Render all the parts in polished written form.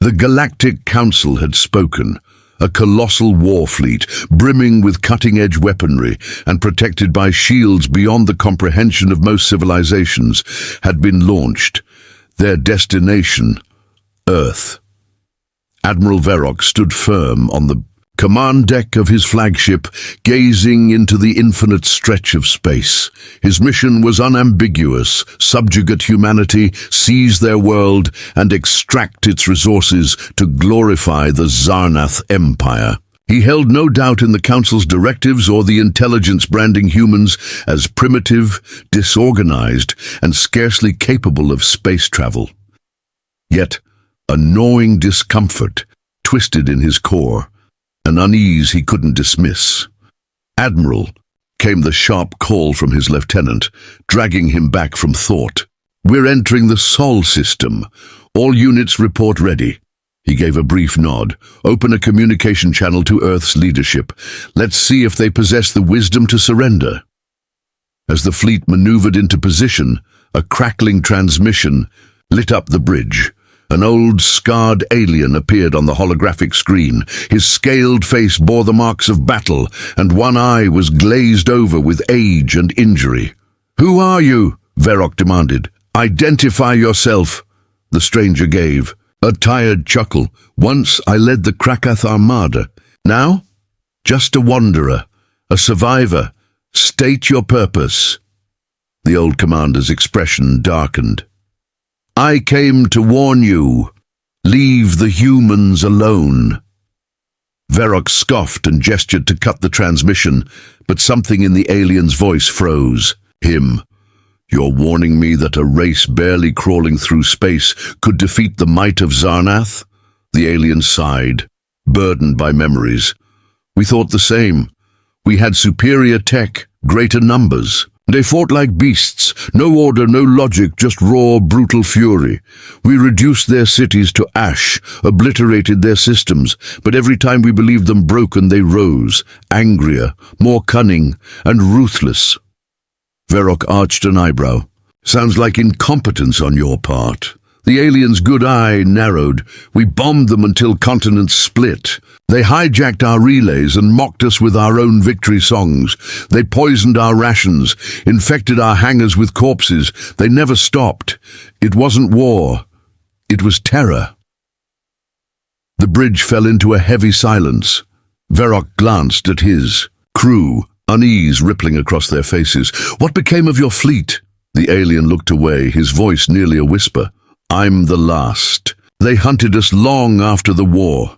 The Galactic Council had spoken. A colossal war fleet, brimming with cutting-edge weaponry and protected by shields beyond the comprehension of most civilizations, had been launched. Their destination, Earth. Admiral Verok stood firm on the command deck of his flagship, gazing into the infinite stretch of space. His mission was unambiguous: subjugate humanity, seize their world, and extract its resources to glorify the Zarnath Empire. He held no doubt in the Council's directives or the intelligence branding humans as primitive, disorganized, and scarcely capable of space travel. Yet, a gnawing discomfort twisted in his core, an unease he couldn't dismiss. "Admiral," came the sharp call from his lieutenant, dragging him back from thought. "We're entering the Sol system. All units report ready." He gave a brief nod. "Open a communication channel to Earth's leadership. Let's see if they possess the wisdom to surrender." As the fleet maneuvered into position, a crackling transmission lit up the bridge. An old, scarred alien appeared on the holographic screen. His scaled face bore the marks of battle, and one eye was glazed over with age and injury. "Who are you?" Verok demanded. "Identify yourself." The stranger gave a tired chuckle. "Once I led the Krakath Armada. Now, just a wanderer, a survivor. State your purpose." The old commander's expression darkened. "I came to warn you. Leave the humans alone." Verok scoffed and gestured to cut the transmission, but something in the alien's voice froze. "Him. You're warning me that a race barely crawling through space could defeat the might of Zarnath?" The alien sighed, burdened by memories. "We thought the same. We had superior tech, greater numbers. They fought like beasts, no order, no logic, just raw, brutal fury. We reduced their cities to ash, obliterated their systems, but every time we believed them broken, they rose, angrier, more cunning, and ruthless." Verok arched an eyebrow. "Sounds like incompetence on your part." The alien's good eye narrowed. "We bombed them until continents split. They hijacked our relays and mocked us with our own victory songs. They poisoned our rations, infected our hangars with corpses. They never stopped. It wasn't war. It was terror." The bridge fell into a heavy silence. Verok glanced at his crew, unease rippling across their faces. "What became of your fleet?" The alien looked away, his voice nearly a whisper. "I'm the last. They hunted us long after the war.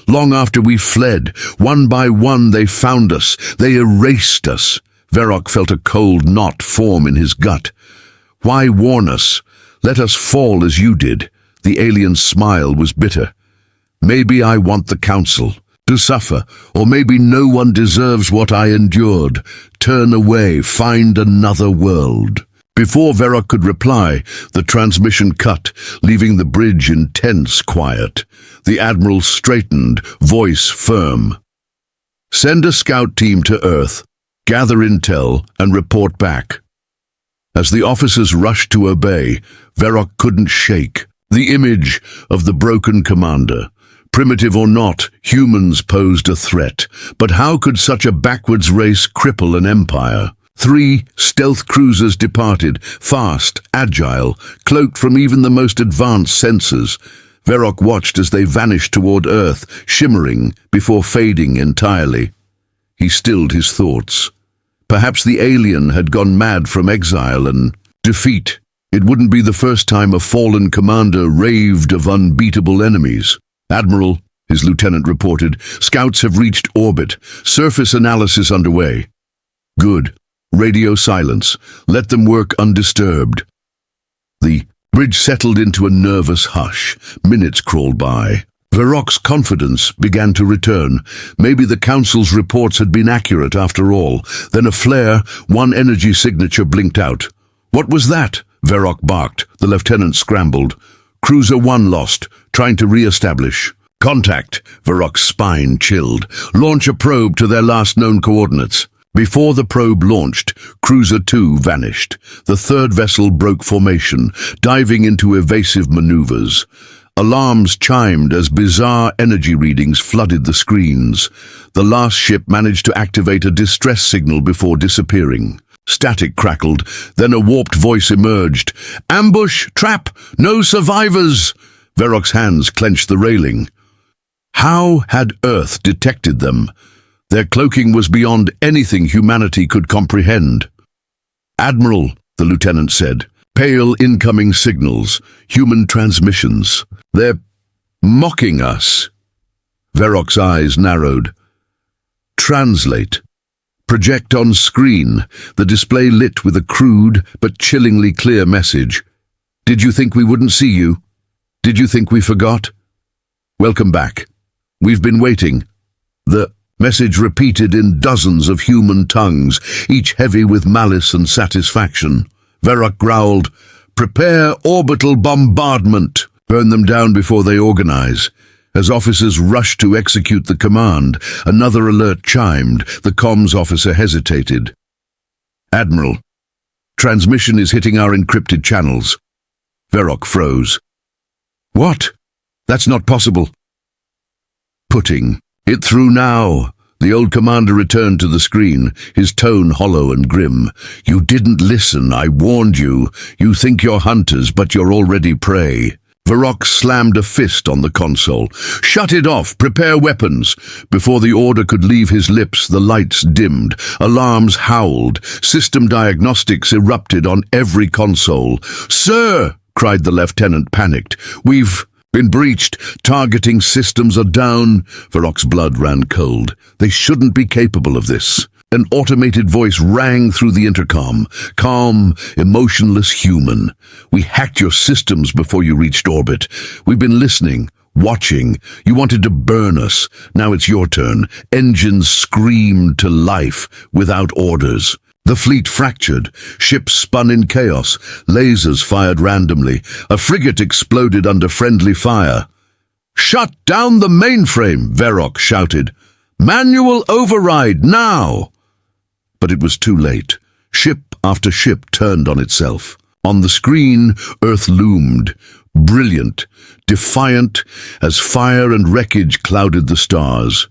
Long after we fled. One by one they found us. They erased us." Verok felt a cold knot form in his gut. "Why warn us? Let us fall as you did." The alien's smile was bitter. "Maybe I want the Council to suffer, or maybe no one deserves what I endured. Turn away, find another world." Before Verok could reply, the transmission cut, leaving the bridge in tense quiet. The Admiral straightened, voice firm. "Send a scout team to Earth, gather intel, and report back." As the officers rushed to obey, Verok couldn't shake the image of the broken commander. Primitive or not, humans posed a threat. But how could such a backwards race cripple an empire? 3 stealth cruisers departed, fast, agile, cloaked from even the most advanced sensors. Verok watched as they vanished toward Earth, shimmering before fading entirely. He stilled his thoughts. Perhaps the alien had gone mad from exile and defeat. It wouldn't be the first time a fallen commander raved of unbeatable enemies. "Admiral," his lieutenant reported, "scouts have reached orbit. Surface analysis underway." "Good. Radio silence. Let them work undisturbed." The bridge settled into a nervous hush. Minutes crawled by. Verok's confidence began to return. Maybe the Council's reports had been accurate after all. Then a flare, one energy signature blinked out. "What was that?" Verok barked. The lieutenant scrambled. "Cruiser 1 lost, trying to re-establish." "Contact." Verok's spine chilled. "Launch a probe to their last known coordinates." Before the probe launched, Cruiser 2 vanished. The third vessel broke formation, diving into evasive maneuvers. Alarms chimed as bizarre energy readings flooded the screens. The last ship managed to activate a distress signal before disappearing. Static crackled, then a warped voice emerged. "Ambush! Trap! No survivors!" Veroc's hands clenched the railing. How had Earth detected them? Their cloaking was beyond anything humanity could comprehend. "Admiral," the lieutenant said, "pale incoming signals, human transmissions. They're mocking us." Veroc's eyes narrowed. "Translate." Project on screen, the display lit with a crude but chillingly clear message. "Did you think we wouldn't see you? Did you think we forgot? Welcome back. We've been waiting." The message repeated in dozens of human tongues, each heavy with malice and satisfaction. Veroc growled, "Prepare orbital bombardment. Burn them down before they organize." As officers rushed to execute the command, another alert chimed. The comms officer hesitated. "Admiral, transmission is hitting our encrypted channels." Veroc froze. "What? That's not possible." "Putting it through now." The old commander returned to the screen, his tone hollow and grim. "You didn't listen, I warned you. You think you're hunters, but you're already prey." Veroc slammed a fist on the console. "Shut it off! Prepare weapons!" Before the order could leave his lips, the lights dimmed. Alarms howled. System diagnostics erupted on every console. "Sir!" cried the lieutenant, panicked. "We've been breached. Targeting systems are down." Veroc's blood ran cold. They shouldn't be capable of this. An automated voice rang through the intercom. Calm, emotionless human. "We hacked your systems before you reached orbit. We've been listening, watching. You wanted to burn us. Now it's your turn." Engines screamed to life without orders. The fleet fractured. Ships spun in chaos. Lasers fired randomly. A frigate exploded under friendly fire. "Shut down the mainframe!" Veroc shouted. "Manual override, now!" But it was too late. Ship after ship turned on itself. On the screen, Earth loomed, brilliant, defiant, as fire and wreckage clouded the stars.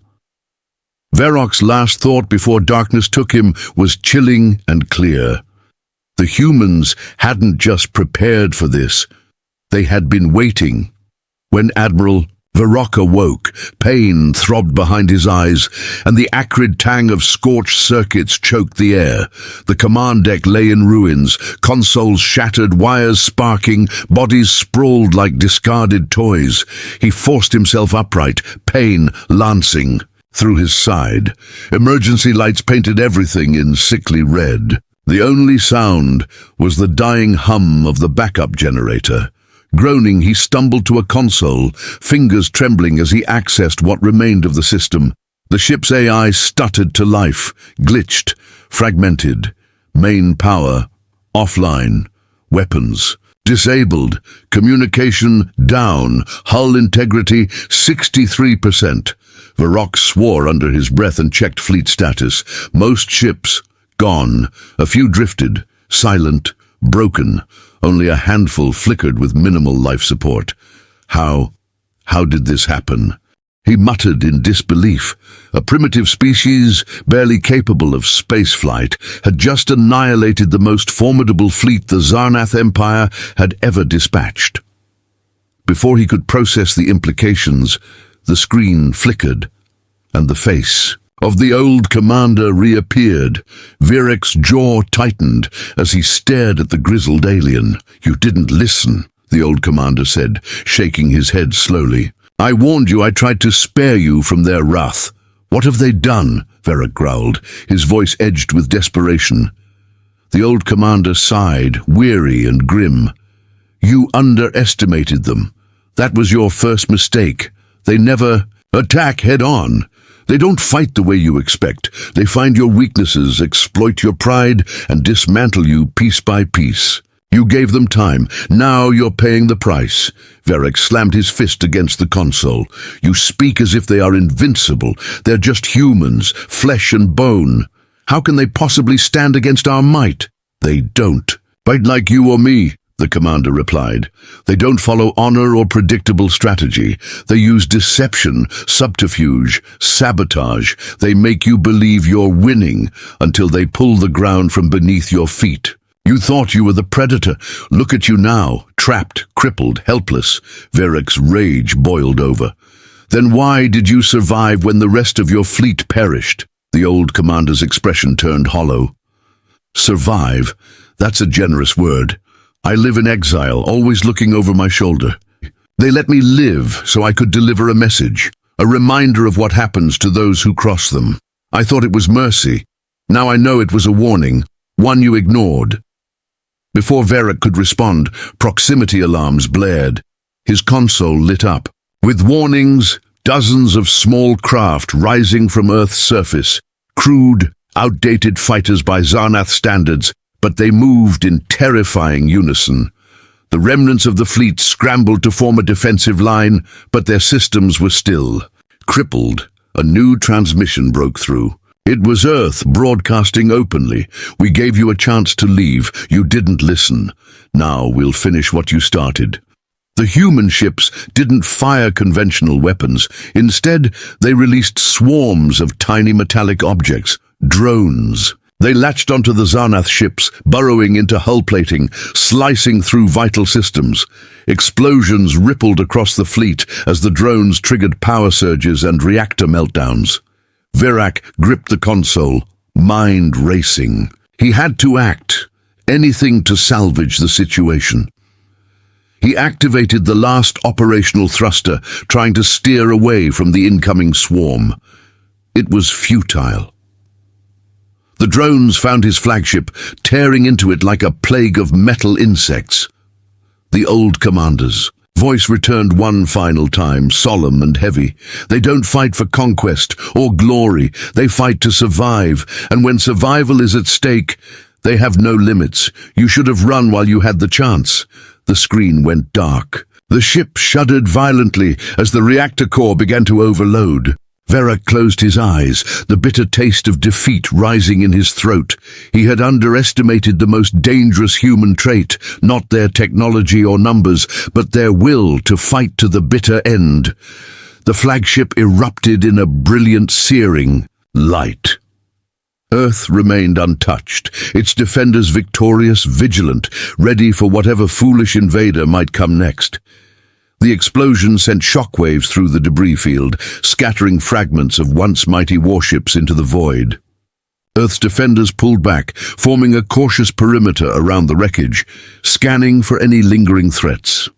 Veroc's last thought before darkness took him was chilling and clear. The humans hadn't just prepared for this. They had been waiting. When Admiral Veroc awoke, pain throbbed behind his eyes, and the acrid tang of scorched circuits choked the air. The command deck lay in ruins, consoles shattered, wires sparking, bodies sprawled like discarded toys. He forced himself upright, pain lancing through his side. Emergency lights painted everything in sickly red. The only sound was the dying hum of the backup generator. Groaning, he stumbled to a console, fingers trembling as he accessed what remained of the system. The ship's AI stuttered to life, glitched, fragmented. Main power offline, weapons disabled, communication down, hull integrity 63%. Veroc swore under his breath and checked fleet status. Most ships gone, a few drifted, silent, broken. Only a handful flickered with minimal life support. How did this happen? He muttered in disbelief. A primitive species, barely capable of spaceflight, had just annihilated the most formidable fleet the Zarnath Empire had ever dispatched. Before he could process the implications, the screen flickered, and the face of the old commander reappeared. Veroc's jaw tightened as he stared at the grizzled alien. "You didn't listen," the old commander said, shaking his head slowly. "I warned you. I tried to spare you from their wrath." "What have they done?" Veroc growled, his voice edged with desperation. The old commander sighed, weary and grim. "You underestimated them. That was your first mistake. They never attack head-on. They don't fight the way you expect. They find your weaknesses, exploit your pride, and dismantle you piece by piece. You gave them time. Now you're paying the price." Veroc slammed his fist against the console. "You speak as if they are invincible. They're just humans, flesh and bone. How can they possibly stand against our might?" "They don't. Fight like you or me," the commander replied. They don't follow honor or predictable strategy. They use deception, subterfuge, sabotage. They make you believe you're winning until they pull the ground from beneath your feet. You thought you were the predator. Look at you now, trapped, crippled, helpless. Verek's rage boiled over. Then why did you survive when the rest of your fleet perished? The old commander's expression turned hollow. Survive? That's a generous word. I live in exile, always looking over my shoulder. They let me live so I could deliver a message, a reminder of what happens to those who cross them. I thought it was mercy. Now I know it was a warning, one you ignored. Before Verek could respond, proximity alarms blared. His console lit up. With warnings, dozens of small craft rising from Earth's surface, crude, outdated fighters by Zarnath standards, but they moved in terrifying unison. The remnants of the fleet scrambled to form a defensive line, but their systems were still. Crippled, a new transmission broke through. It was Earth broadcasting openly. We gave you a chance to leave. You didn't listen. Now we'll finish what you started. The human ships didn't fire conventional weapons. Instead, they released swarms of tiny metallic objects, drones. They latched onto the Zarnath ships, burrowing into hull plating, slicing through vital systems. Explosions rippled across the fleet as the drones triggered power surges and reactor meltdowns. Verek gripped the console, mind racing. He had to act, anything to salvage the situation. He activated the last operational thruster, trying to steer away from the incoming swarm. It was futile. The drones found his flagship, tearing into it like a plague of metal insects. The old commander's voice returned one final time, solemn and heavy. They don't fight for conquest or glory. They fight to survive, and when survival is at stake, they have no limits. You should have run while you had the chance. The screen went dark. The ship shuddered violently as the reactor core began to overload. Verek closed his eyes, the bitter taste of defeat rising in his throat. He had underestimated the most dangerous human trait, not their technology or numbers, but their will to fight to the bitter end. The flagship erupted in a brilliant, searing light. Earth remained untouched, its defenders victorious, vigilant, ready for whatever foolish invader might come next. The explosion sent shockwaves through the debris field, scattering fragments of once mighty warships into the void. Earth's defenders pulled back, forming a cautious perimeter around the wreckage, scanning for any lingering threats.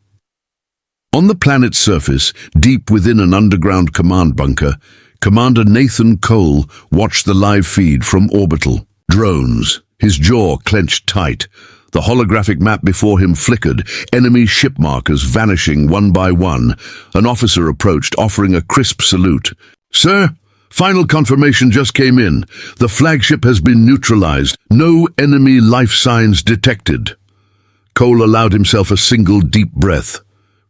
On the planet's surface, deep within an underground command bunker, Commander Nathan Cole watched the live feed from orbital. Drones, his jaw clenched tight. The holographic map before him flickered, enemy ship markers vanishing one by one. An officer approached, offering a crisp salute. "Sir, final confirmation just came in. The flagship has been neutralized. No enemy life signs detected." Cole allowed himself a single deep breath.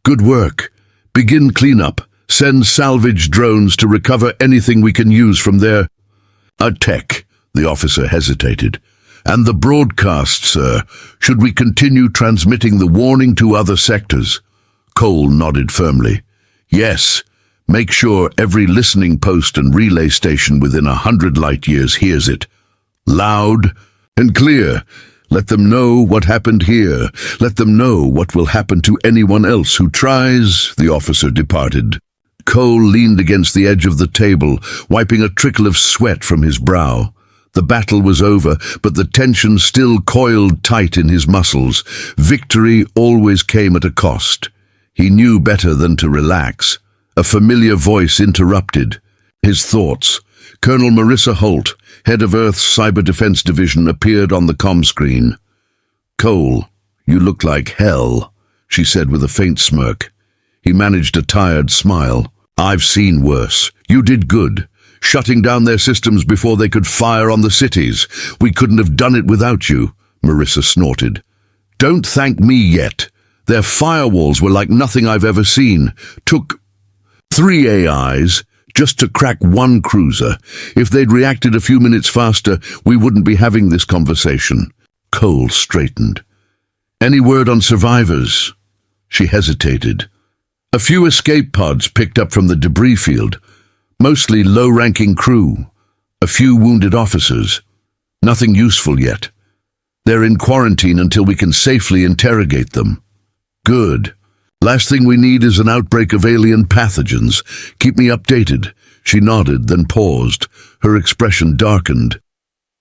"Good work. Begin cleanup. Send salvage drones to recover anything we can use from their tech." The officer hesitated. "And the broadcast, sir. Should we continue transmitting the warning to other sectors?" Cole nodded firmly. "Yes. Make sure every listening post and relay station within 100 light-years hears it. Loud and clear. Let them know what happened here. Let them know what will happen to anyone else who tries." The officer departed. Cole leaned against the edge of the table, wiping a trickle of sweat from his brow. The battle was over, but the tension still coiled tight in his muscles. Victory always came at a cost. He knew better than to relax. A familiar voice interrupted his thoughts. Colonel Marissa Holt, head of Earth's Cyber Defense Division, appeared on the comm screen. "Cole, you look like hell," she said with a faint smirk. He managed a tired smile. "I've seen worse. You did good, shutting down their systems before they could fire on the cities. We couldn't have done it without you," Marissa snorted. "Don't thank me yet. Their firewalls were like nothing I've ever seen. Took 3 AIs just to crack one cruiser. If they'd reacted a few minutes faster, we wouldn't be having this conversation." Cole straightened. Any word on survivors? She hesitated. A few escape pods picked up from the debris field, mostly low-ranking crew, a few wounded officers. Nothing useful yet. They're in quarantine until we can safely interrogate them. Good. Last thing we need is an outbreak of alien pathogens. Keep me updated. She nodded, then paused. Her expression darkened.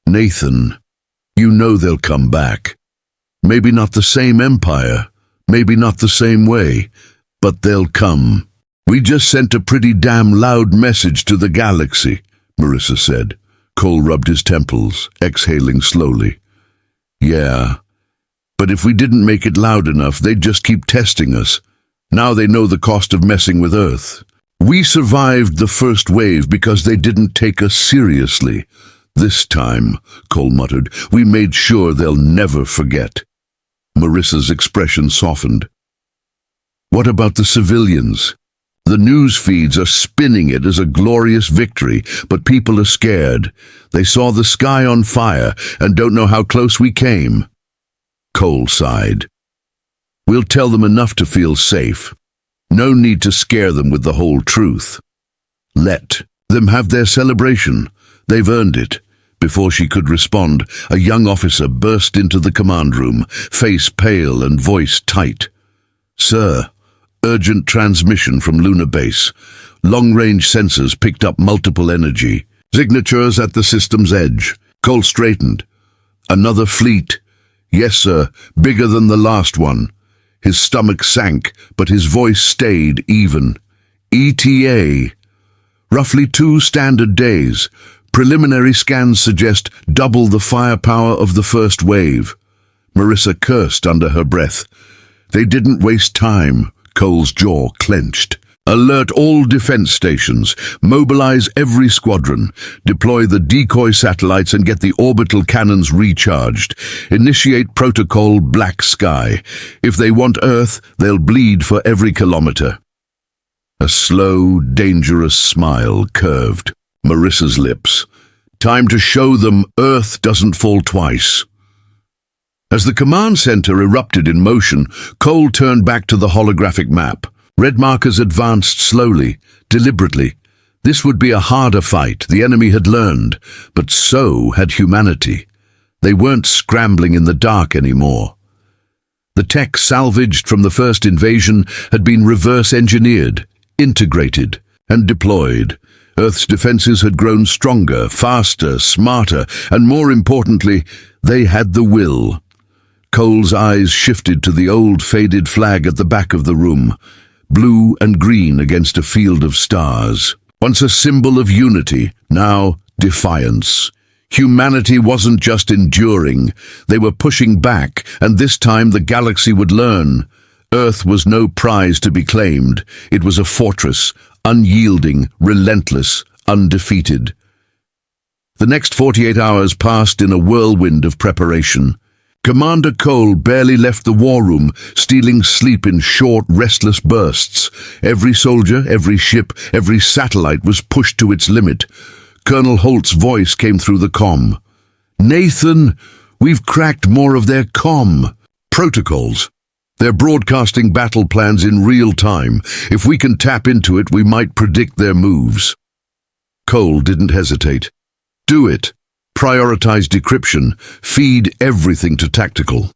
Nathan, you know they'll come back. Maybe not the same empire, maybe not the same way, but they'll come. We just sent a pretty damn loud message to the galaxy, Marissa said. Cole rubbed his temples, exhaling slowly. Yeah, but if we didn't make it loud enough, they'd just keep testing us. Now they know the cost of messing with Earth. We survived the first wave because they didn't take us seriously. This time, Cole muttered, we made sure they'll never forget. Marissa's expression softened. What about the civilians? The news feeds are spinning it as a glorious victory, but people are scared. They saw the sky on fire and don't know how close we came. Cole sighed. We'll tell them enough to feel safe. No need to scare them with the whole truth. Let them have their celebration. They've earned it. Before she could respond, a young officer burst into the command room, face pale and voice tight. Sir, urgent transmission from Lunar Base. Long-range sensors picked up multiple energy. Signatures at the system's edge. Cole straightened. Another fleet. Yes, sir, bigger than the last one. His stomach sank, but his voice stayed even. ETA. Roughly 2 standard days. Preliminary scans suggest double the firepower of the first wave. Marissa cursed under her breath. They didn't waste time. Cole's jaw clenched. Alert all defense stations. Mobilize every squadron. Deploy the decoy satellites and get the orbital cannons recharged. Initiate protocol Black Sky. If they want Earth, they'll bleed for every kilometer. A slow, dangerous smile curved Marissa's lips. Time to show them Earth doesn't fall twice. As the command center erupted in motion, Cole turned back to the holographic map. Red markers advanced slowly, deliberately. This would be a harder fight, the enemy had learned, but so had humanity. They weren't scrambling in the dark anymore. The tech salvaged from the first invasion had been reverse-engineered, integrated, and deployed. Earth's defenses had grown stronger, faster, smarter, and more importantly, they had the will. Cole's eyes shifted to the old faded flag at the back of the room, blue and green against a field of stars. Once a symbol of unity, now defiance. Humanity wasn't just enduring, they were pushing back, and this time the galaxy would learn. Earth was no prize to be claimed. It was a fortress, unyielding, relentless, undefeated. The next 48 hours passed in a whirlwind of preparation. Commander Cole barely left the war room, stealing sleep in short, restless bursts. Every soldier, every ship, every satellite was pushed to its limit. Colonel Holt's voice came through the comm. Nathan, we've cracked more of their comm. Protocols. They're broadcasting battle plans in real time. If we can tap into it, we might predict their moves. Cole didn't hesitate. Do it. Prioritize decryption. Feed everything to tactical.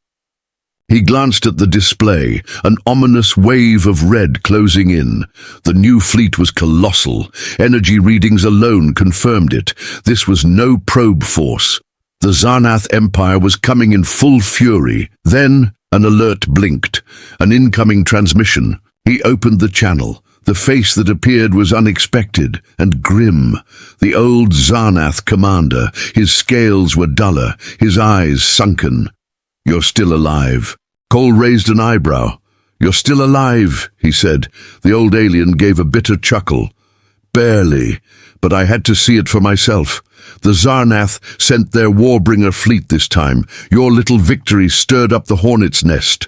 He glanced at the display, an ominous wave of red closing in. The new fleet was colossal. Energy readings alone confirmed it. This was no probe force. The Zarnath Empire was coming in full fury. Then an alert blinked. An incoming transmission. He opened the channel. The face that appeared was unexpected and grim. The old Zarnath commander. His scales were duller, his eyes sunken. You're still alive. Cole raised an eyebrow. You're still alive, he said. The old alien gave a bitter chuckle. Barely, but I had to see it for myself. The Zarnath sent their Warbringer fleet this time. Your little victory stirred up the hornet's nest.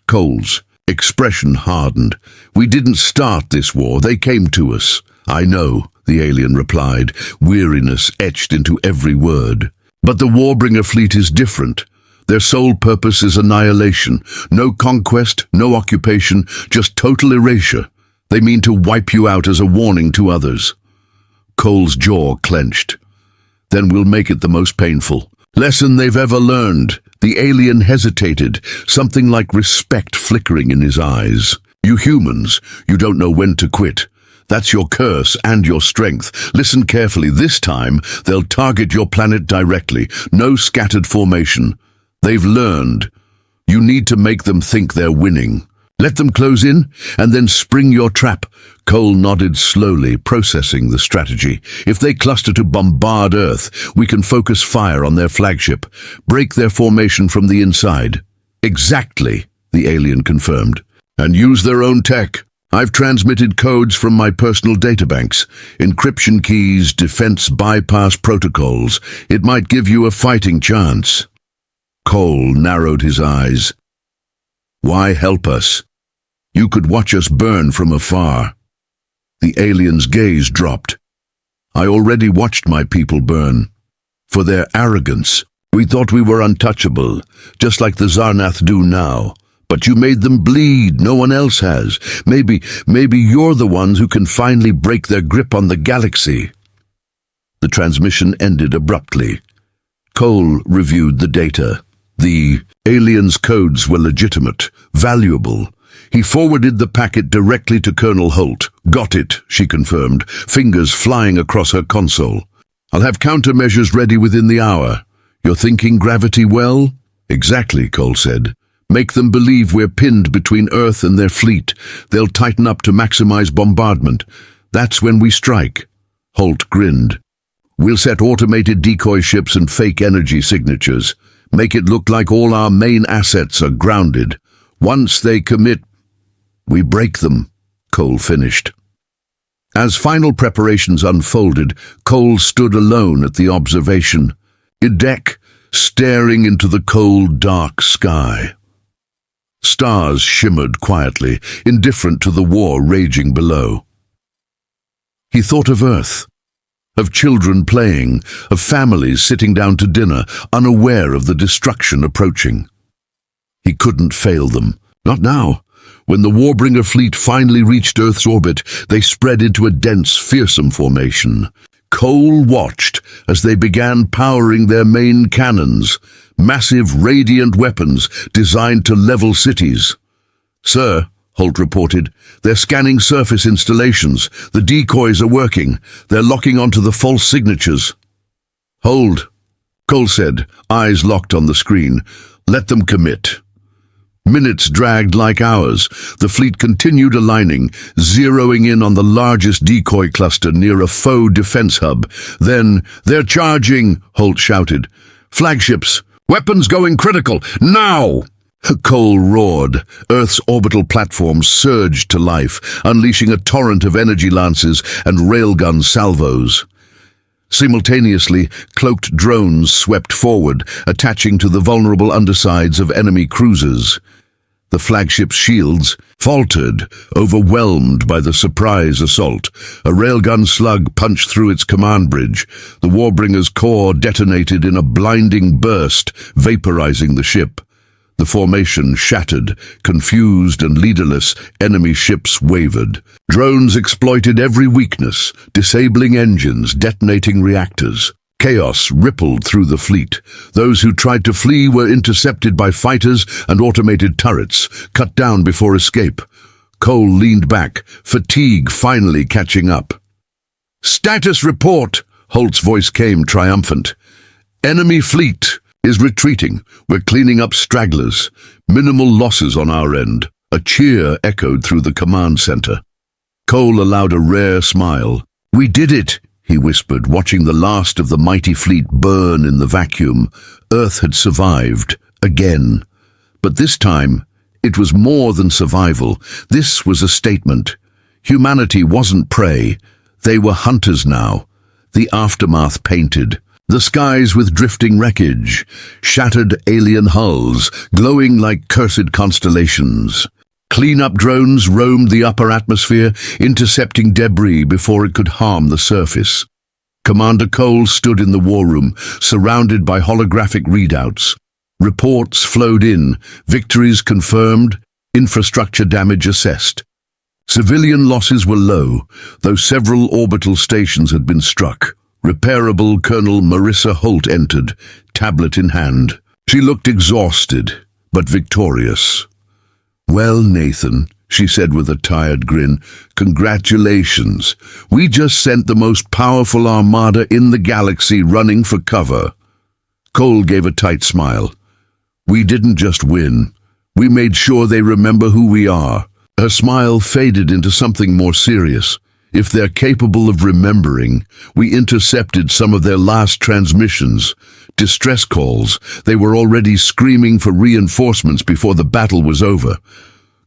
Cole's expression hardened. We didn't start this war, they came to us. I know, the alien replied, weariness etched into every word. But the Warbringer fleet is different. Their sole purpose is annihilation. No conquest, no occupation, just total erasure. They mean to wipe you out as a warning to others. Cole's jaw clenched. Then we'll make it the most painful. Lesson they've ever learned. The alien hesitated, something like respect flickering in his eyes. You humans, you don't know when to quit. That's your curse and your strength. Listen carefully. This time, they'll target your planet directly. No scattered formation. They've learned. You need to make them think they're winning. Let them close in, and then spring your trap. Cole nodded slowly, processing the strategy. If they cluster to bombard Earth, we can focus fire on their flagship. Break their formation from the inside. Exactly, the alien confirmed. And use their own tech. I've transmitted codes from my personal databanks. Encryption keys, defense bypass protocols. It might give you a fighting chance. Cole narrowed his eyes. Why help us? You could watch us burn from afar. The alien's gaze dropped. I already watched my people burn. For their arrogance, we thought we were untouchable, just like the Zarnath do now. But you made them bleed, no one else has. Maybe you're the ones who can finally break their grip on the galaxy. The transmission ended abruptly. Cole reviewed the data. The alien's codes were legitimate, valuable. He forwarded the packet directly to Colonel Holt. Got it, she confirmed, fingers flying across her console. I'll have countermeasures ready within the hour. You're thinking gravity well? Exactly, Cole said. Make them believe we're pinned between Earth and their fleet. They'll tighten up to maximize bombardment. That's when we strike. Holt grinned. We'll set automated decoy ships and fake energy signatures. Make it look like all our main assets are grounded. Once they commit, we break them, Cole finished. As final preparations unfolded, Cole stood alone at the observation deck, staring into the cold, dark sky. Stars shimmered quietly, indifferent to the war raging below. He thought of Earth, of children playing, of families sitting down to dinner, unaware of the destruction approaching. He couldn't fail them. Not now. When the Warbringer fleet finally reached Earth's orbit, they spread into a dense, fearsome formation. Cole watched as they began powering their main cannons, massive radiant weapons designed to level cities. Sir, Holt reported, they're scanning surface installations. The decoys are working. They're locking onto the false signatures. Hold, Cole said, eyes locked on the screen. Let them commit. Minutes dragged like hours. The fleet continued aligning, zeroing in on the largest decoy cluster near a faux defense hub. Then, they're charging, Holt shouted. Flagships, weapons going critical, now! Cole roared. Earth's orbital platforms surged to life, unleashing a torrent of energy lances and railgun salvos. Simultaneously, cloaked drones swept forward, attaching to the vulnerable undersides of enemy cruisers. The flagship's shields faltered, overwhelmed by the surprise assault. A railgun slug punched through its command bridge. The Warbringer's core detonated in a blinding burst, vaporizing the ship. The formation shattered, confused and leaderless, enemy ships wavered. Drones exploited every weakness, disabling engines, detonating reactors. Chaos rippled through the fleet. Those who tried to flee were intercepted by fighters and automated turrets, cut down before escape. Cole leaned back, fatigue finally catching up. "Status report!" Holt's voice came triumphant. "Enemy fleet is retreating. We're cleaning up stragglers. Minimal losses on our end." A cheer echoed through the command center. Cole allowed a rare smile. "We did it," he whispered, watching the last of the mighty fleet burn in the vacuum. Earth had survived, again. But this time, it was more than survival. This was a statement. Humanity wasn't prey. They were hunters now. The aftermath painted. The skies with drifting wreckage, shattered alien hulls, glowing like cursed constellations. Cleanup drones roamed the upper atmosphere, intercepting debris before it could harm the surface. Commander Cole stood in the war room, surrounded by holographic readouts. Reports flowed in, victories confirmed, infrastructure damage assessed. Civilian losses were low, though several orbital stations had been struck. Repairable Colonel Marissa Holt entered, tablet in hand. She looked exhausted, but victorious. "Well, Nathan," she said with a tired grin, "congratulations. We just sent the most powerful armada in the galaxy running for cover." Cole gave a tight smile. "We didn't just win. We made sure they remember who we are." Her smile faded into something more serious. "If they're capable of remembering, we intercepted some of their last transmissions. Distress calls. They were already screaming for reinforcements before the battle was over."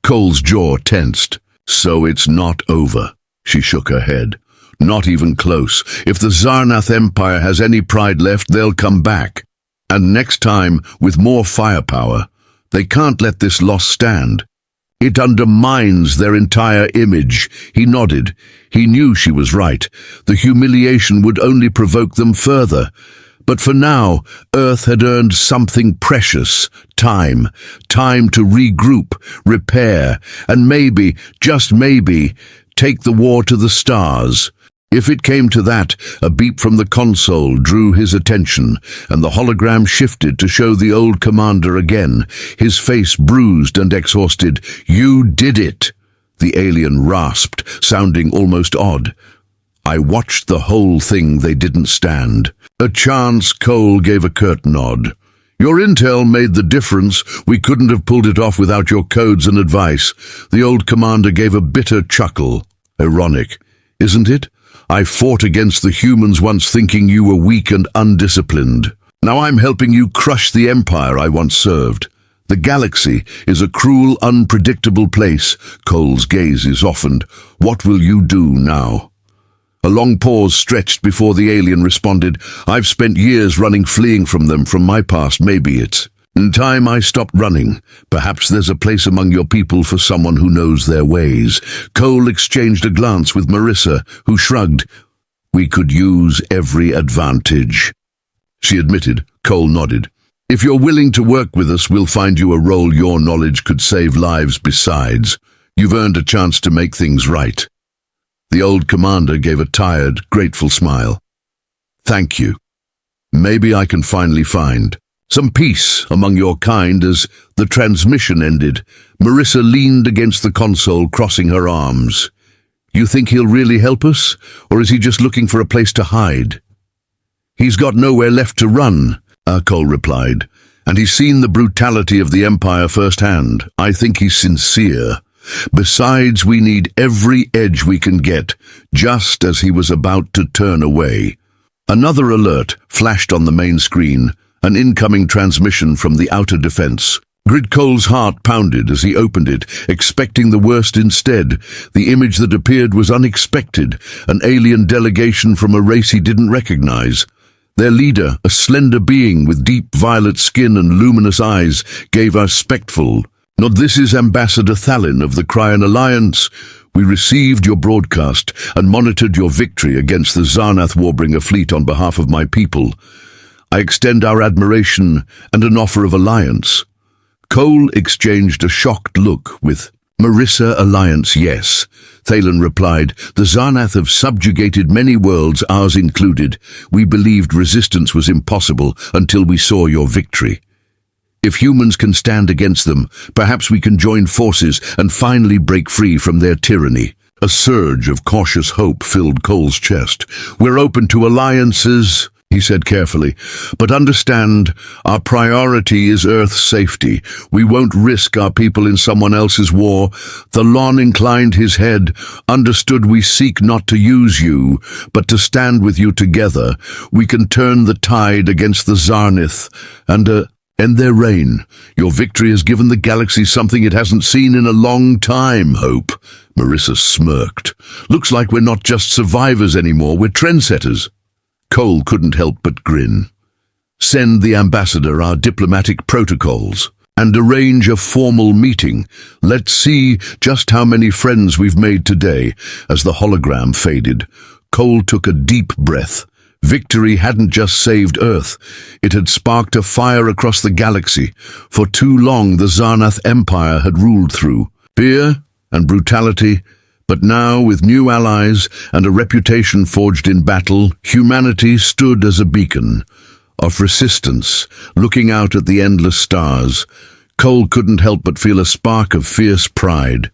Cole's jaw tensed. "So it's not over." She shook her head. "Not even close. If the Zarnath Empire has any pride left, they'll come back. And next time, with more firepower. They can't let this loss stand. It undermines their entire image." He nodded. He knew she was right. The humiliation would only provoke them further. But for now, Earth had earned something precious. Time. Time to regroup, repair, and maybe, just maybe, take the war to the stars. If it came to that, a beep from the console drew his attention, and the hologram shifted to show the old commander again, his face bruised and exhausted. "You did it," the alien rasped, sounding almost odd. "I watched the whole thing. They didn't stand." A chance. Cole gave a curt nod. "Your intel made the difference. We couldn't have pulled it off without your codes and advice." The old commander gave a bitter chuckle. "Ironic, isn't it? I fought against the humans once thinking you were weak and undisciplined. Now I'm helping you crush the empire I once served. The galaxy is a cruel, unpredictable place." Cole's gaze is softened. "What will you do now?" A long pause stretched before the alien responded. "I've spent years running, fleeing from them, from my past. Maybe it's in time I stopped running. Perhaps there's a place among your people for someone who knows their ways." Cole exchanged a glance with Marissa, who shrugged. "We could use every advantage," she admitted. Cole nodded. "If you're willing to work with us, we'll find you a role. Your knowledge could save lives. Besides, you've earned a chance to make things right." The old commander gave a tired, grateful smile. "Thank you. Maybe I can finally find some peace among your kind." As the transmission ended, Marissa leaned against the console, crossing her arms. "You think he'll really help us, or is he just looking for a place to hide?" "He's got nowhere left to run," Cole replied, "and he's seen the brutality of the Empire firsthand. I think he's sincere. Besides, we need every edge we can get," just as he was about to turn away. Another alert flashed on the main screen, an incoming transmission from the outer defense. Cole's heart pounded as he opened it, expecting the worst instead. The image that appeared was unexpected, an alien delegation from a race he didn't recognize. Their leader, a slender being with deep violet skin and luminous eyes, gave a respectful nod. "This is Ambassador Thalin of the Cryon Alliance. We received your broadcast and monitored your victory against the Zarnath Warbringer fleet on behalf of my people. I extend our admiration and an offer of alliance." Cole exchanged a shocked look with Marissa. "Alliance, yes," Thalin replied. "The Zarnath have subjugated many worlds, ours included. We believed resistance was impossible until we saw your victory. If humans can stand against them, perhaps we can join forces and finally break free from their tyranny." A surge of cautious hope filled Cole's chest. "We're open to alliances," he said carefully, "but understand, our priority is Earth's safety. We won't risk our people in someone else's war." Thalon inclined his head. "Understood. We seek not to use you, but to stand with you together. We can turn the tide against the Zarnath and end their reign. Your victory has given the galaxy something it hasn't seen in a long time, Hope." Marissa smirked. "Looks like we're not just survivors anymore, we're trendsetters." Cole couldn't help but grin. "Send the ambassador our diplomatic protocols and arrange a formal meeting. Let's see just how many friends we've made today." As the hologram faded, Cole took a deep breath. Victory hadn't just saved Earth, it had sparked a fire across the galaxy. For too long the Zarnath Empire had ruled through fear and brutality, but now, with new allies and a reputation forged in battle, humanity stood as a beacon of resistance, looking out at the endless stars. Cole couldn't help but feel a spark of fierce pride.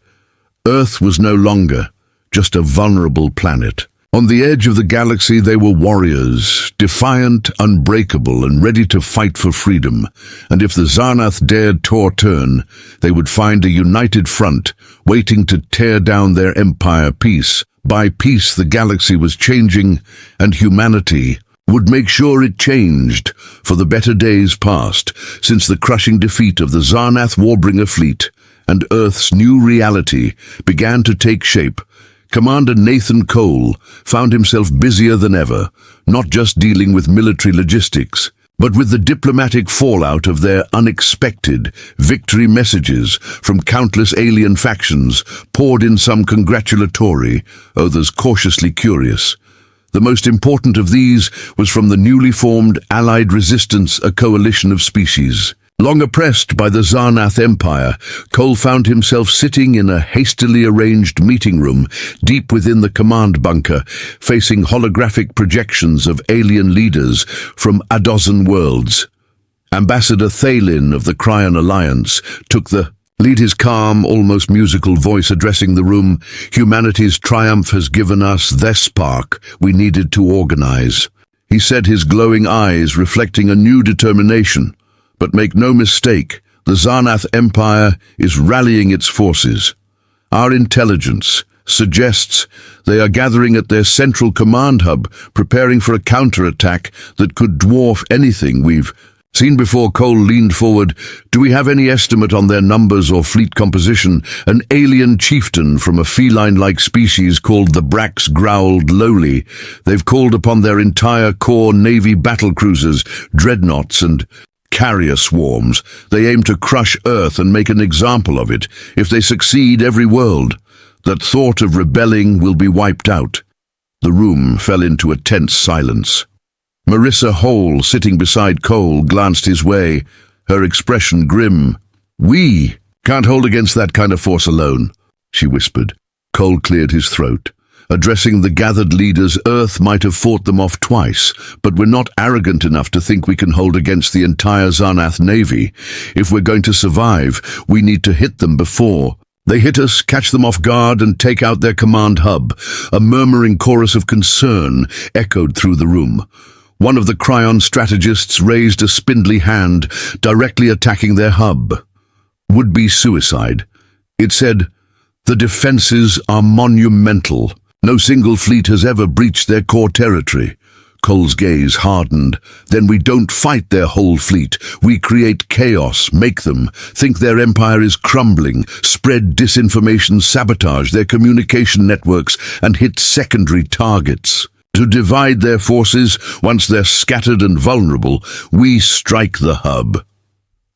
Earth was no longer just a vulnerable planet. On the edge of the galaxy they were warriors, defiant, unbreakable, and ready to fight for freedom. And if the Zarnath dared turn, they would find a united front, waiting to tear down their empire piece by piece. The galaxy was changing, and humanity would make sure it changed, for the better days passed, since the crushing defeat of the Zarnath Warbringer fleet, and Earth's new reality began to take shape. Commander Nathan Cole found himself busier than ever, not just dealing with military logistics, but with the diplomatic fallout of their unexpected victory messages from countless alien factions, poured in, some congratulatory, others cautiously curious. The most important of these was from the newly formed Allied Resistance, a coalition of species. Long oppressed by the Zarnath Empire, Cole found himself sitting in a hastily arranged meeting room deep within the command bunker, facing holographic projections of alien leaders from a dozen worlds. Ambassador Thalin of the Cryon Alliance took the lead, his calm, almost musical voice addressing the room. "Humanity's triumph has given us the spark we needed to organize," he said, his glowing eyes reflecting a new determination. "But make no mistake, the Zarnath Empire is rallying its forces. Our intelligence suggests they are gathering at their central command hub, preparing for a counterattack that could dwarf anything we've seen before." Cole leaned forward. "Do we have any estimate on their numbers or fleet composition?" An alien chieftain from a feline-like species called the Brax growled lowly. "They've called upon their entire core Navy battlecruisers, dreadnoughts, and carrier swarms. They aim to crush Earth and make an example of it. If they succeed, every world that thought of rebelling will be wiped out." The room fell into a tense silence. Marissa Hole, sitting beside Cole, glanced his way, her expression grim. "We can't hold against that kind of force alone," she whispered. Cole cleared his throat. Addressing the gathered leaders, "Earth might have fought them off twice, but we're not arrogant enough to think we can hold against the entire Zarnath Navy. If we're going to survive, we need to hit them before they hit us, catch them off guard, and take out their command hub." A murmuring chorus of concern echoed through the room. One of the Cryon strategists raised a spindly hand, directly attacking their hub. Would-be suicide. It said, "The defenses are monumental. No single fleet has ever breached their core territory." Cole's gaze hardened. "Then we don't fight their whole fleet. We create chaos, make them think their empire is crumbling, spread disinformation, sabotage their communication networks, and hit secondary targets. To divide their forces, once they're scattered and vulnerable, we strike the hub."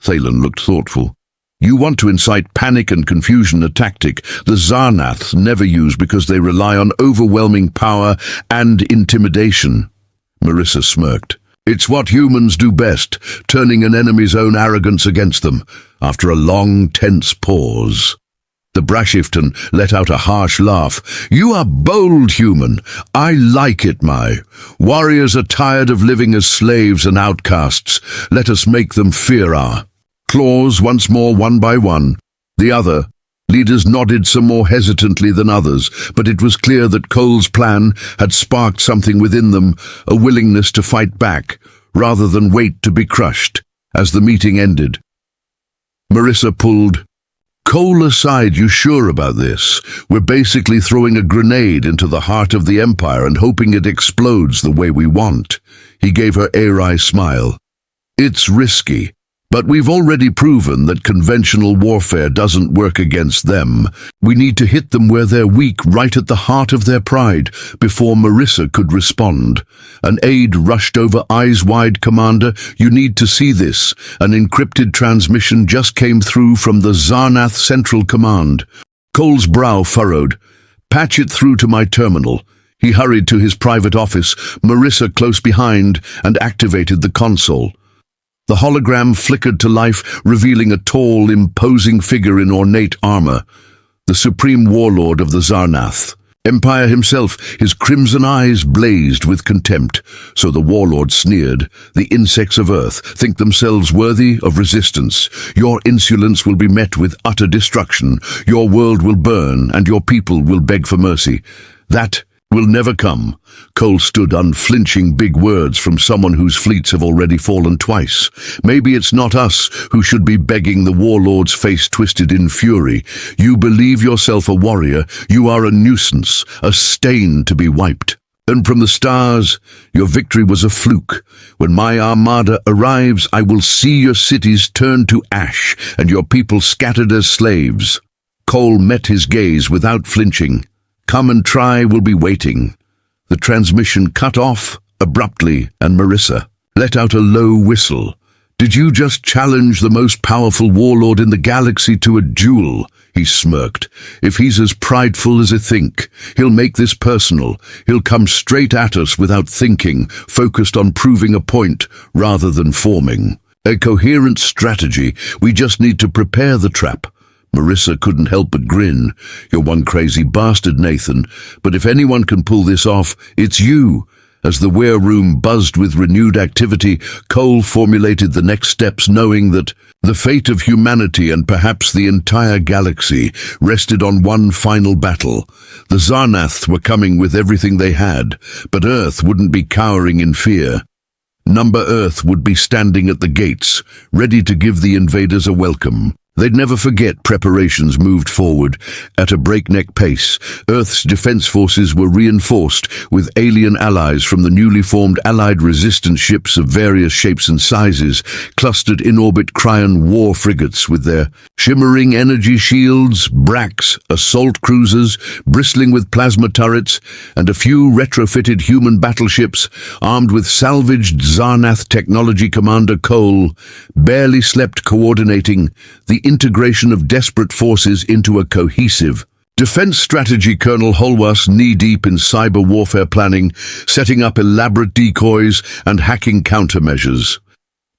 Thalen looked thoughtful. "You want to incite panic and confusion, a tactic the Zarnaths never use because they rely on overwhelming power and intimidation." Marissa smirked. "It's what humans do best, turning an enemy's own arrogance against them." After a long, tense pause, the Brashifton let out a harsh laugh. "You are bold, human. I like it, my. Warriors are tired of living as slaves and outcasts. Let us make them fear our claws once more, one by one." The other leaders nodded, some more hesitantly than others, but it was clear that Cole's plan had sparked something within them, a willingness to fight back, rather than wait to be crushed. As the meeting ended, Marissa pulled Cole aside. "You sure about this? We're basically throwing a grenade into the heart of the Empire and hoping it explodes the way we want." He gave her a wry smile. "It's risky, but we've already proven that conventional warfare doesn't work against them. We need to hit them where they're weak, right at the heart of their pride." Before Marissa could respond, an aide rushed over. "Eyes wide, Commander. You need to see this." An encrypted transmission just came through from the Zarnath Central Command. Cole's brow furrowed. "Patch it through to my terminal." He hurried to his private office, Marissa close behind, and activated the console. The hologram flickered to life, revealing a tall, imposing figure in ornate armor, the supreme warlord of the Zarnath. Empire himself, his crimson eyes blazed with contempt. So the warlord sneered, "The insects of Earth think themselves worthy of resistance. Your insolence will be met with utter destruction. Your world will burn, and your people will beg for mercy. That will never come." Cole stood unflinching, big words from someone whose fleets have already fallen twice. "Maybe it's not us who should be begging," the warlord's face twisted in fury. "You believe yourself a warrior. You are a nuisance, a stain to be wiped. And from the stars, your victory was a fluke. When my armada arrives, I will see your cities turn to ash and your people scattered as slaves." Cole met his gaze without flinching. "Come and try will be waiting." The transmission cut off abruptly, and Marissa let out a low whistle. "Did you just challenge the most powerful warlord in the galaxy to a duel?" He smirked. "If he's as prideful as I think, he'll make this personal. He'll come straight at us without thinking, focused on proving a point rather than forming a coherent strategy. We just need to prepare the trap." Marissa couldn't help but grin. "You're one crazy bastard, Nathan, but if anyone can pull this off, it's you." As the wareroom buzzed with renewed activity, Cole formulated the next steps, knowing that the fate of humanity and perhaps the entire galaxy rested on one final battle. The Zarnaths were coming with everything they had, but Earth wouldn't be cowering in fear. Number Earth would be standing at the gates, ready to give the invaders a welcome. They'd never forget preparations moved forward at a breakneck pace. Earth's defense forces were reinforced with alien allies from the newly formed Allied resistance ships of various shapes and sizes, clustered in orbit Cryon war frigates with their shimmering energy shields, bracks, assault cruisers bristling with plasma turrets, and a few retrofitted human battleships armed with salvaged Zarnath technology. Commander Cole barely slept coordinating the integration of desperate forces into a cohesive defense strategy. Colonel Holwas, knee-deep in cyber warfare planning, setting up elaborate decoys and hacking countermeasures.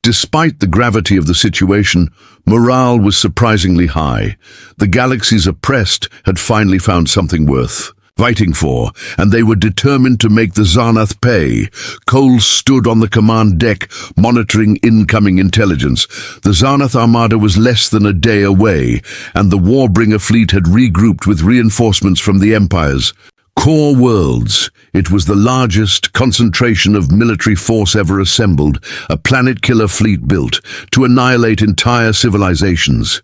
Despite the gravity of the situation, morale was surprisingly high. The galaxy's oppressed had finally found something worth fighting for, and they were determined to make the Zarnath pay. Cole stood on the command deck, monitoring incoming intelligence. The Zarnath armada was less than a day away, and the Warbringer fleet had regrouped with reinforcements from the Empire's core worlds. It was the largest concentration of military force ever assembled, a planet-killer fleet built to annihilate entire civilizations.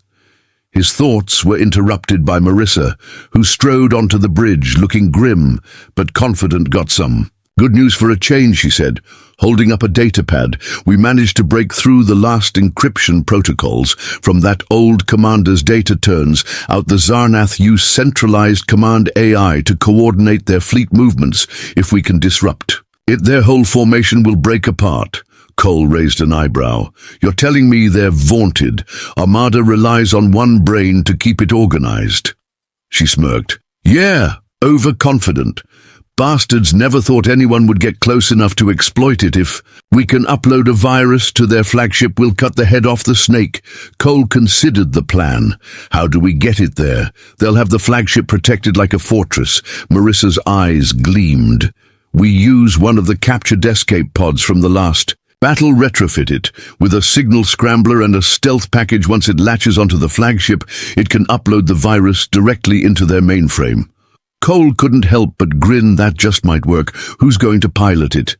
His thoughts were interrupted by Marissa, who strode onto the bridge, looking grim but confident. "Got some good news for a change," she said, holding up a datapad. "We managed to break through the last encryption protocols from that old commander's data. Turns out the Zarnath use centralized command AI to coordinate their fleet movements. If we can disrupt it, their whole formation will break apart." Cole raised an eyebrow. "You're telling me their vaunted armada relies on one brain to keep it organized?" She smirked. "Yeah, overconfident. Bastards never thought anyone would get close enough to exploit it. If we can upload a virus to their flagship, we'll cut the head off the snake." Cole considered the plan. "How do we get it there? They'll have the flagship protected like a fortress." Marissa's eyes gleamed. "We use one of the captured escape pods from the last battle, retrofit it with a signal scrambler and a stealth package. Once it latches onto the flagship, it can upload the virus directly into their mainframe." Cole couldn't help but grin. "That just might work. Who's going to pilot it?"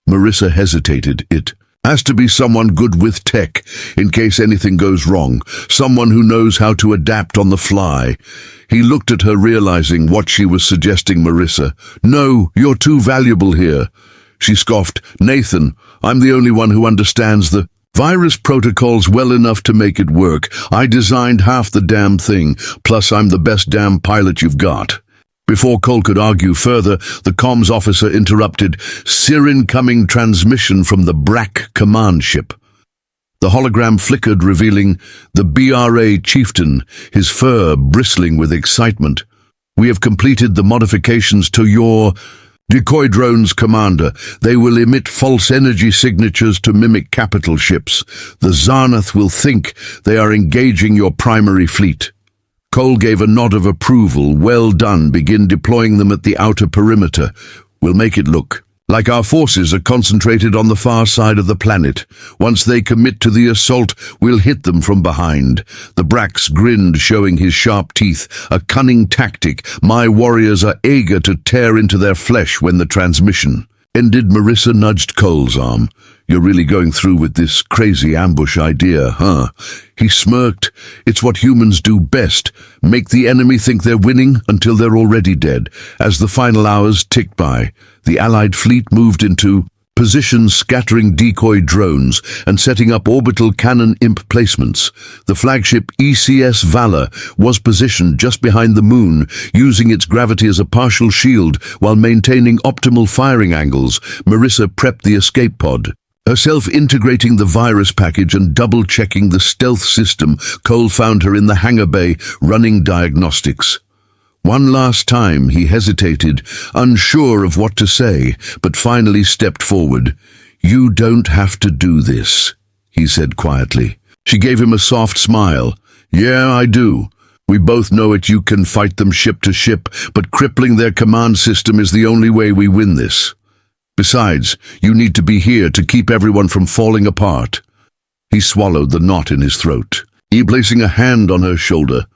Marissa hesitated. "It has to be someone good with tech, in case anything goes wrong. Someone who knows how to adapt on the fly." He looked at her, realizing what she was suggesting. "Marissa, no, you're too valuable here." She scoffed. "Nathan, I'm the only one who understands the virus protocols well enough to make it work. I designed half the damn thing, plus I'm the best damn pilot you've got." Before Cole could argue further, the comms officer interrupted. "Incoming transmission from the Brack command ship." The hologram flickered, revealing the BRA chieftain, his fur bristling with excitement. "We have completed the modifications to your Decoy drones, Commander. They will emit false energy signatures to mimic capital ships. The Zarnath will think they are engaging your primary fleet. Cole gave a nod of approval. Well done. Begin deploying them at the outer perimeter. We'll make it look like our forces are concentrated on the far side of the planet. Once they commit to the assault, we'll hit them from behind. The Brax grinned, showing his sharp teeth. A cunning tactic. My warriors are eager to tear into their flesh when the transmission ended. Marissa nudged Cole's arm. You're really going through with this crazy ambush idea, huh? He smirked. It's what humans do best. Make the enemy think they're winning until they're already dead. As the final hours ticked by, the Allied fleet moved into position, scattering decoy drones and setting up orbital cannon imp placements. The flagship ECS Valor was positioned just behind the moon, using its gravity as a partial shield while maintaining optimal firing angles. Marissa prepped the escape pod, herself integrating the virus package and double-checking the stealth system. Cole found her in the hangar bay, running diagnostics. One last time he hesitated, unsure of what to say, but finally stepped forward. You don't have to do this, he said quietly. She gave him a soft smile. Yeah, I do. We both know it. You can fight them ship to ship, but crippling their command system is the only way we win this. Besides, you need to be here to keep everyone from falling apart. He swallowed the knot in his throat, placing a hand on her shoulder.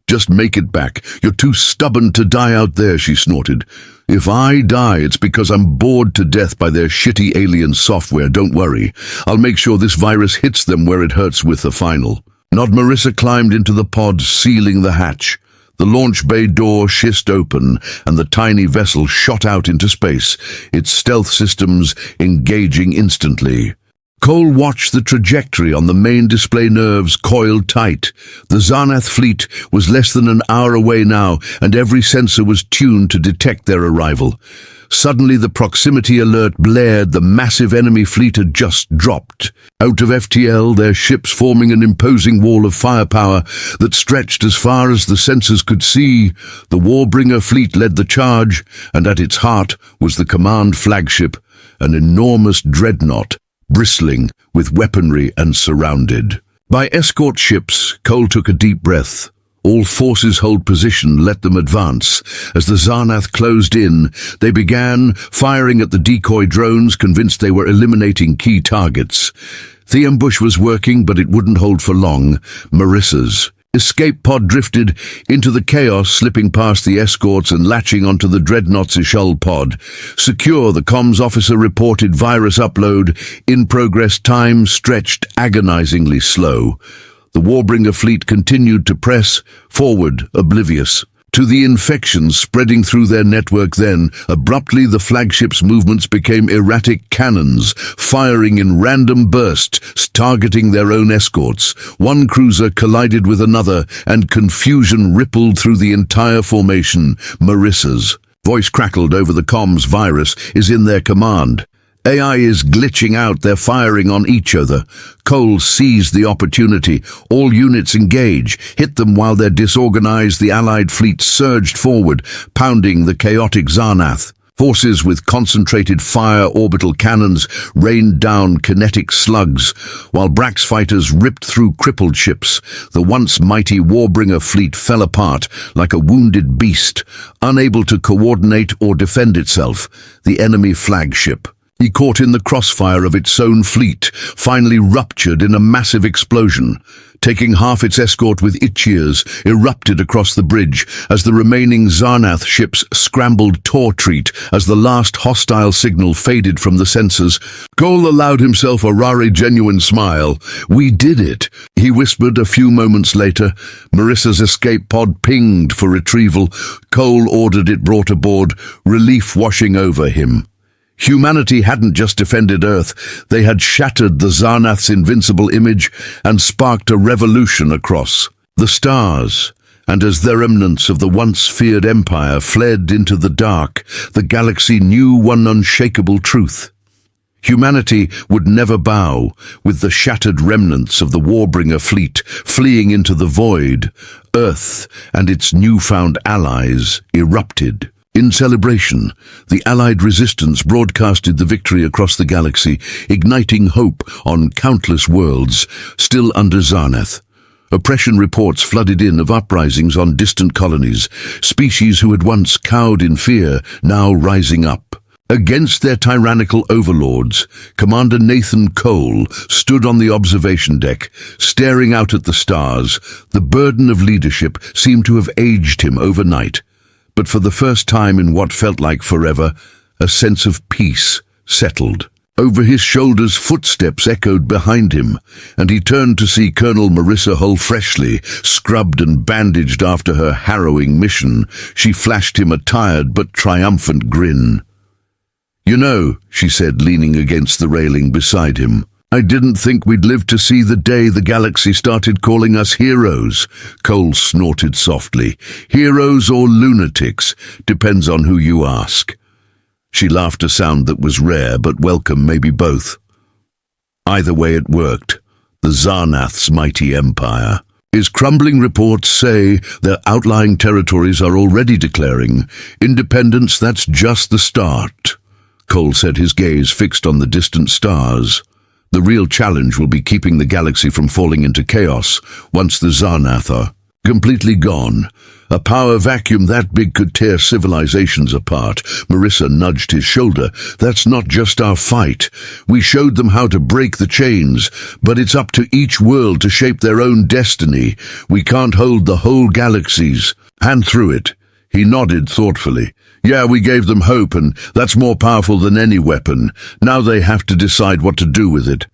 Just make it back. You're too stubborn to die out there, she snorted. If I die, it's because I'm bored to death by their shitty alien software. Don't worry. I'll make sure this virus hits them where it hurts with the final. Nod. Marissa climbed into the pod, sealing the hatch. The launch bay door hissed open, and the tiny vessel shot out into space, its stealth systems engaging instantly. Cole watched the trajectory on the main display, nerves coiled tight. The Zarnath fleet was less than an hour away now, and every sensor was tuned to detect their arrival. Suddenly the proximity alert blared. The massive enemy fleet had just dropped out of FTL, their ships forming an imposing wall of firepower that stretched as far as the sensors could see. The Warbringer fleet led the charge, and at its heart was the command flagship, an enormous dreadnought, bristling with weaponry and surrounded by escort ships. Cole took a deep breath. All forces hold position, let them advance. As the Zarnath closed in, they began firing at the decoy drones, convinced they were eliminating key targets. The ambush was working, but it wouldn't hold for long. Marissa's escape pod drifted into the chaos, slipping past the escorts and latching onto the dreadnought's Ishul pod. Secure, the comms officer reported. Virus upload in progress. Time stretched agonizingly slow. The Warbringer fleet continued to press forward, oblivious to the infections spreading through their network. Then, abruptly, the flagship's movements became erratic cannons, firing in random bursts, targeting their own escorts. One cruiser collided with another, and confusion rippled through the entire formation. Marissa's voice crackled over the comms. Virus is in their command. AI is glitching out. They're firing on each other. Cole seized the opportunity. All units engage. Hit them while they're disorganized. The Allied fleet surged forward, pounding the chaotic Zarnath. Forces with concentrated fire orbital cannons rained down kinetic slugs, while Brax fighters ripped through crippled ships. The once mighty Warbringer fleet fell apart like a wounded beast, unable to coordinate or defend itself. The enemy flagship, he caught in the crossfire of its own fleet, finally ruptured in a massive explosion. Taking half its escort with its cheers, erupted across the bridge as the remaining Zarnath ships scrambled to retreat as the last hostile signal faded from the sensors. Cole allowed himself a rare genuine smile. We did it, he whispered a few moments later. Marissa's escape pod pinged for retrieval. Cole ordered it brought aboard, relief washing over him. Humanity hadn't just defended Earth, they had shattered the Zarnath's invincible image and sparked a revolution across the stars. And as the remnants of the once feared empire fled into the dark, the galaxy knew one unshakable truth. Humanity would never bow. With the shattered remnants of the Warbringer fleet fleeing into the void, Earth and its newfound allies erupted In celebration, the Allied resistance broadcasted the victory across the galaxy, igniting hope on countless worlds still under Zarnath. Oppression reports flooded in of uprisings on distant colonies, species who had once cowed in fear now rising up. Against their tyrannical overlords, Commander Nathan Cole stood on the observation deck, staring out at the stars. The burden of leadership seemed to have aged him overnight. But for the first time in what felt like forever, a sense of peace settled. Over his shoulders, footsteps echoed behind him, and he turned to see Colonel Marissa Hull freshly, scrubbed and bandaged after her harrowing mission. She flashed him a tired but triumphant grin. "You know," she said, leaning against the railing beside him, "I didn't think we'd live to see the day the galaxy started calling us heroes." Cole snorted softly. "Heroes or lunatics, depends on who you ask." She laughed, a sound that was rare but welcome, maybe both. Either way it worked. The Zarnath's mighty empire is crumbling. Reports say their outlying territories are already declaring independence. That's just the start. Cole said, his gaze fixed on the distant stars. The real challenge will be keeping the galaxy from falling into chaos once the Zarnath are completely gone. A power vacuum that big could tear civilizations apart. Marissa nudged his shoulder. "That's not just our fight. We showed them how to break the chains, but it's up to each world to shape their own destiny. We can't hold the whole galaxy's hand through it." He nodded thoughtfully. "Yeah, we gave them hope, and that's more powerful than any weapon. Now they have to decide what to do with it."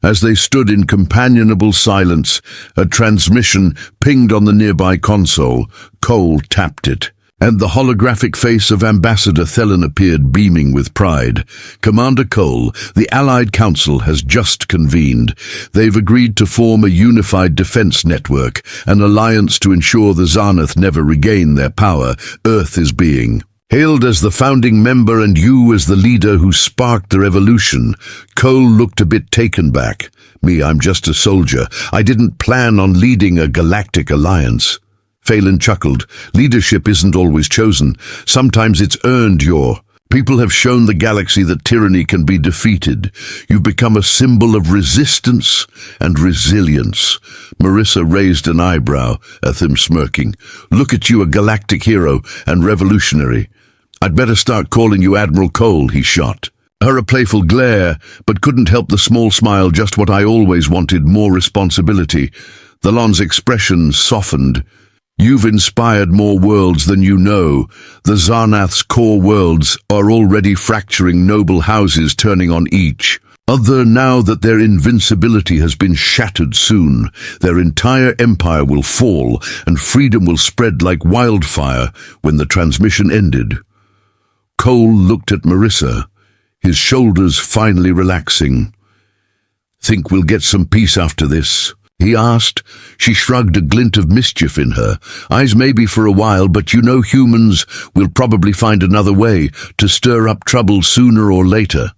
As they stood in companionable silence, a transmission pinged on the nearby console. Cole tapped it, and the holographic face of Ambassador Thelen appeared, beaming with pride. "Commander Cole, the Allied Council has just convened. They've agreed to form a unified defense network, an alliance to ensure the Zarnath never regain their power. Earth is being hailed as the founding member, and you as the leader who sparked the revolution." Cole looked a bit taken back. "Me, I'm just a soldier. I didn't plan on leading a galactic alliance." Phelan chuckled. "Leadership isn't always chosen. Sometimes it's earned. Your people have shown the galaxy that tyranny can be defeated. You've become a symbol of resistance and resilience." Marissa raised an eyebrow at him, smirking. "Look at you, a galactic hero and revolutionary." "I'd better start calling you Admiral Cole," he shot her a playful glare, but couldn't help the small smile. "Just what I always wanted, more responsibility." Thelon's expression softened. "You've inspired more worlds than you know. The Zarnath's core worlds are already fracturing, noble houses turning on each other. Now that their invincibility has been shattered, soon their entire empire will fall, and freedom will spread like wildfire." When the transmission ended, Cole looked at Marissa, his shoulders finally relaxing. "Think we'll get some peace after this?" he asked. She shrugged, a glint of mischief in her eyes. "Maybe for a while, but you know humans will probably find another way to stir up trouble sooner or later."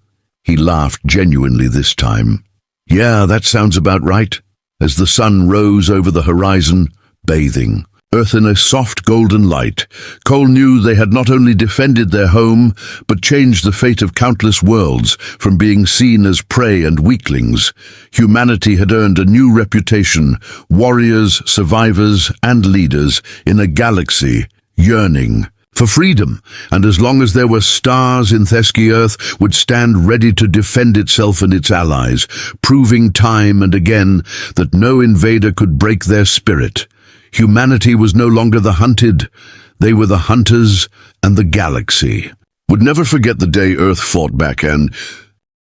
He laughed genuinely this time. "Yeah, that sounds about right." As the sun rose over the horizon, bathing Earth in a soft golden light, Cole knew they had not only defended their home, but changed the fate of countless worlds from being seen as prey and weaklings. Humanity had earned a new reputation, warriors, survivors, and leaders in a galaxy yearning for freedom, and as long as there were stars in Thesky, Earth would stand ready to defend itself and its allies, proving time and again that no invader could break their spirit. Humanity was no longer the hunted. They were the hunters, and the galaxy would never forget the day Earth fought back, and